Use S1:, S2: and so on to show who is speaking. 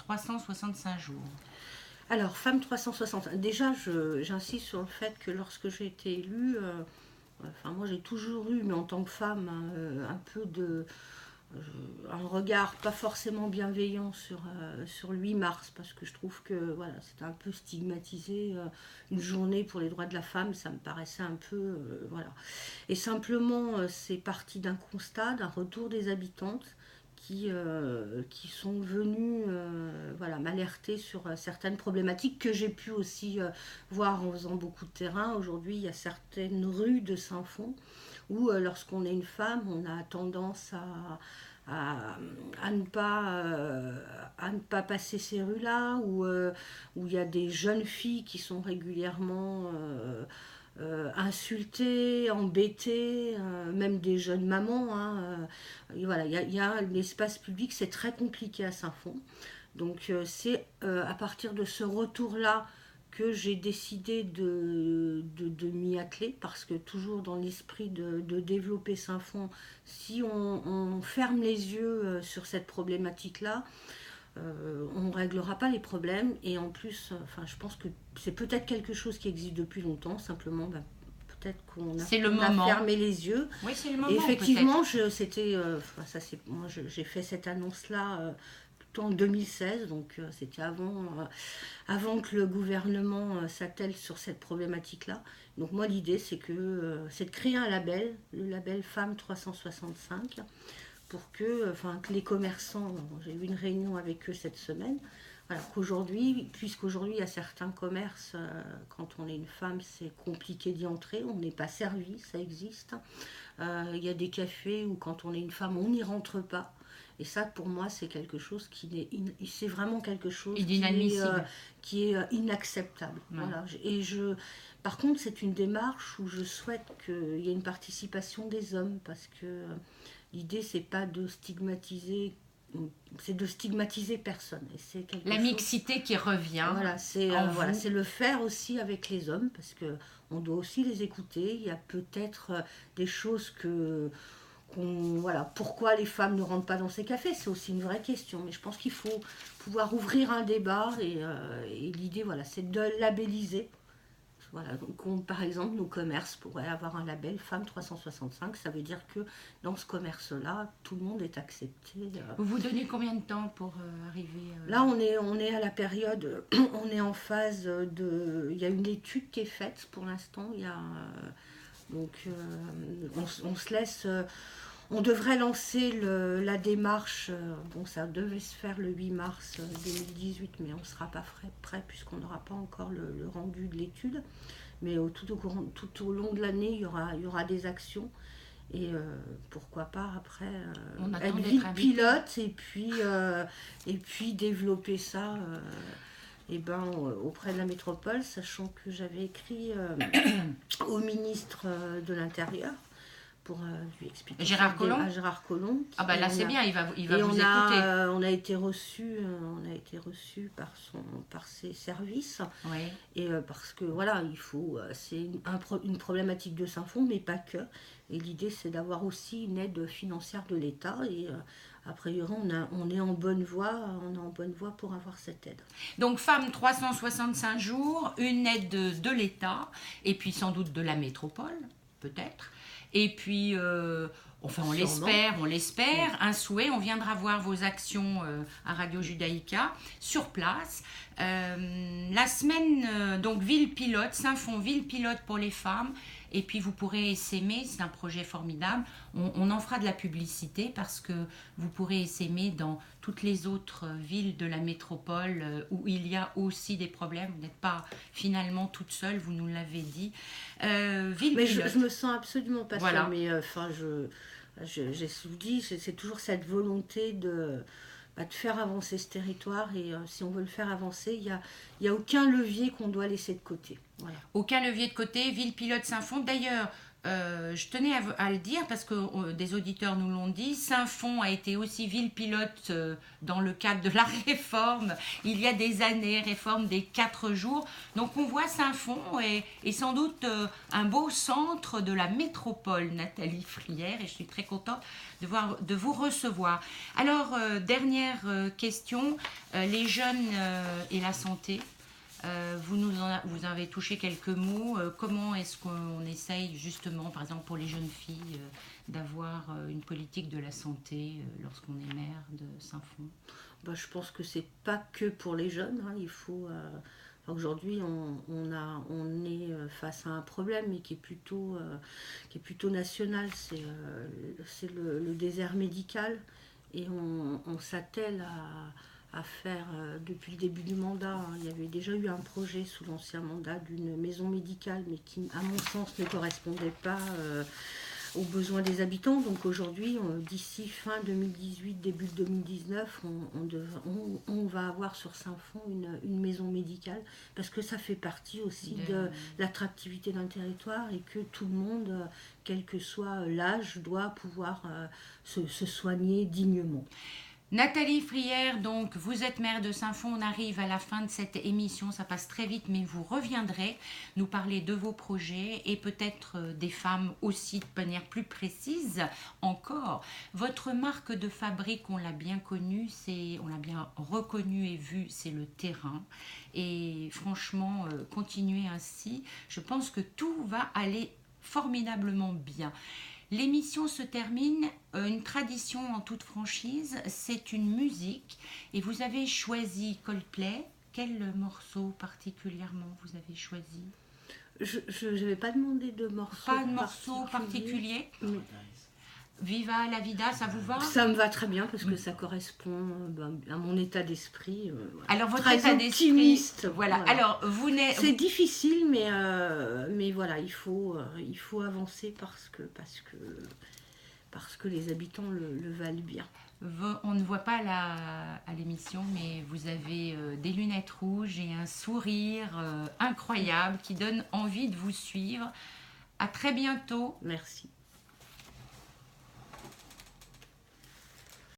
S1: 365 jours.
S2: Alors, Femmes 365, déjà j'insiste sur le fait que lorsque j'ai été élue, moi j'ai toujours eu, mais en tant que femme, un peu de... un regard pas forcément bienveillant sur le 8 mars, parce que je trouve que voilà, c'était un peu stigmatisé, une journée pour les droits de la femme, ça me paraissait un peu... voilà. Et simplement, c'est parti d'un constat, d'un retour des habitantes qui sont venues m'alerter sur certaines problématiques que j'ai pu aussi voir en faisant beaucoup de terrain. Aujourd'hui, il y a certaines rues de Saint-Fond où lorsqu'on est une femme, on a tendance à ne pas passer ces rues-là, où il y a des jeunes filles qui sont régulièrement insultées, embêtées, même des jeunes mamans. Et voilà, il y a l'espace public, c'est très compliqué à Saint-Fond. Donc c'est à partir de ce retour-là que j'ai décidé de m'y atteler, parce que toujours dans l'esprit de développer Saint-Fond, si on ferme les yeux sur cette problématique-là, on ne réglera pas les problèmes. Et en plus, je pense que c'est peut-être quelque chose qui existe depuis longtemps, simplement peut-être qu'on a fermé les yeux.
S1: Oui, c'est le moment.
S2: Et effectivement, j'ai fait cette annonce-là plutôt en 2016, donc c'était avant que le gouvernement s'attelle sur cette problématique-là. Donc moi, l'idée, c'est de créer un label, le label Femmes 365, pour que les commerçants, j'ai eu une réunion avec eux cette semaine, voilà, puisqu'aujourd'hui il y a certains commerces, quand on est une femme, c'est compliqué d'y entrer, on n'est pas servi, ça existe. Il y a des cafés où quand on est une femme, on n'y rentre pas. Et ça, pour moi, c'est quelque chose c'est vraiment quelque chose qui est inacceptable. Ouais. Voilà. Par contre, c'est une démarche où je souhaite qu'il y ait une participation des hommes, parce que l'idée, c'est pas de stigmatiser, c'est de stigmatiser personne. Et c'est
S1: mixité qui revient.
S2: Voilà, c'est le faire aussi avec les hommes, parce que on doit aussi les écouter. Il y a peut-être des choses pourquoi les femmes ne rentrent pas dans ces cafés, c'est aussi une vraie question. Mais je pense qu'il faut pouvoir ouvrir un débat, et l'idée, c'est de labelliser. Voilà, donc par exemple, nos commerces pourraient avoir un label Femmes 365. Ça veut dire que dans ce commerce-là, tout le monde est accepté.
S1: Vous vous donnez combien de temps pour arriver
S2: Là, on est à la période, on est en phase de... Il y a une étude qui est faite pour l'instant. Il y a, on se laisse... On devrait lancer la démarche, ça devait se faire le 8 mars 2018, mais on ne sera pas prêt puisqu'on n'aura pas encore le rendu de l'étude. Mais tout au long de l'année, il y aura des actions. Et pourquoi pas après être vite pilote et puis développer ça auprès de la métropole, sachant que j'avais écrit au ministre de l'Intérieur pour lui expliquer.
S1: Gérard
S2: Collomb.
S1: Là c'est bien, il va vous écouter.
S2: On a été reçu par ses services.
S1: Oui.
S2: Et parce que c'est une problématique de Saint-Fond, mais pas que. Et l'idée, c'est d'avoir aussi une aide financière de l'État. Et a priori, on est en bonne voie pour avoir cette aide.
S1: Donc, Femmes 365 jours, une aide de l'État, et puis sans doute de la métropole, peut-être. Et puis, on l'espère, un souhait, on viendra voir vos actions à Radio Judaïka, sur place. La semaine, donc ville pilote, Saint-Fond, ville pilote pour les femmes, et puis vous pourrez essaimer, c'est un projet formidable, on en fera de la publicité, parce que vous pourrez essaimer dans toutes les autres villes de la métropole où il y a aussi des problèmes. Vous n'êtes pas finalement toute seule, vous nous l'avez dit.
S2: Mais je me sens absolument pas seule, mais j'ai dit, c'est toujours cette volonté de faire avancer ce territoire, et si on veut le faire avancer, il y a aucun levier qu'on doit laisser de côté. Voilà.
S1: Aucun levier de côté, ville pilote Saint-Fond. D'ailleurs, Je tenais à le dire parce que des auditeurs nous l'ont dit, Saint-Fond a été aussi ville pilote dans le cadre de la réforme, il y a des années, réforme des 4 jours. Donc on voit Saint-Fond est sans doute un beau centre de la métropole, Nathalie Frière, et je suis très contente de vous recevoir. Alors, dernière question, les jeunes et la santé. Vous avez touché quelques mots. Comment est-ce qu'on essaye justement, par exemple pour les jeunes filles, d'avoir une politique de la santé lorsqu'on est mère de Saint-Fond?
S2: Je pense que c'est pas que pour les jeunes. Hein. Il faut aujourd'hui on est face à un problème mais qui est plutôt national. C'est le désert médical et on s'attelle à faire depuis le début du mandat. Hein. Il y avait déjà eu un projet sous l'ancien mandat d'une maison médicale, mais qui, à mon sens, ne correspondait pas aux besoins des habitants. Donc aujourd'hui, d'ici fin 2018, début 2019, on va avoir sur Saint-Fond une maison médicale, parce que ça fait partie aussi de l'attractivité d'un territoire et que tout le monde, quel que soit l'âge, doit pouvoir se soigner dignement.
S1: Nathalie Frière, donc vous êtes maire de Saint-Fond, on arrive à la fin de cette émission, ça passe très vite, mais vous reviendrez nous parler de vos projets et peut-être des femmes aussi de manière plus précise encore. Votre marque de fabrique, on l'a bien connue, on l'a bien reconnue et vue, c'est le terrain. Et franchement, continuez ainsi, je pense que tout va aller formidablement bien. L'émission se termine, une tradition en toute franchise, c'est une musique et vous avez choisi Coldplay. Quel morceau particulièrement vous avez choisi?
S2: Je n'avais pas demandé de morceau.
S1: Pas de morceau particulier? Oui. Viva la vida, ça vous va?
S2: Ça me va très bien parce que ça correspond à mon état d'esprit.
S1: Alors votre
S2: très
S1: état
S2: optimiste.
S1: Voilà. Alors
S2: c'est difficile, mais voilà, il faut avancer parce que les habitants le valent bien.
S1: On ne voit pas à l'émission, mais vous avez des lunettes rouges et un sourire incroyable qui donne envie de vous suivre. À très bientôt.
S2: Merci.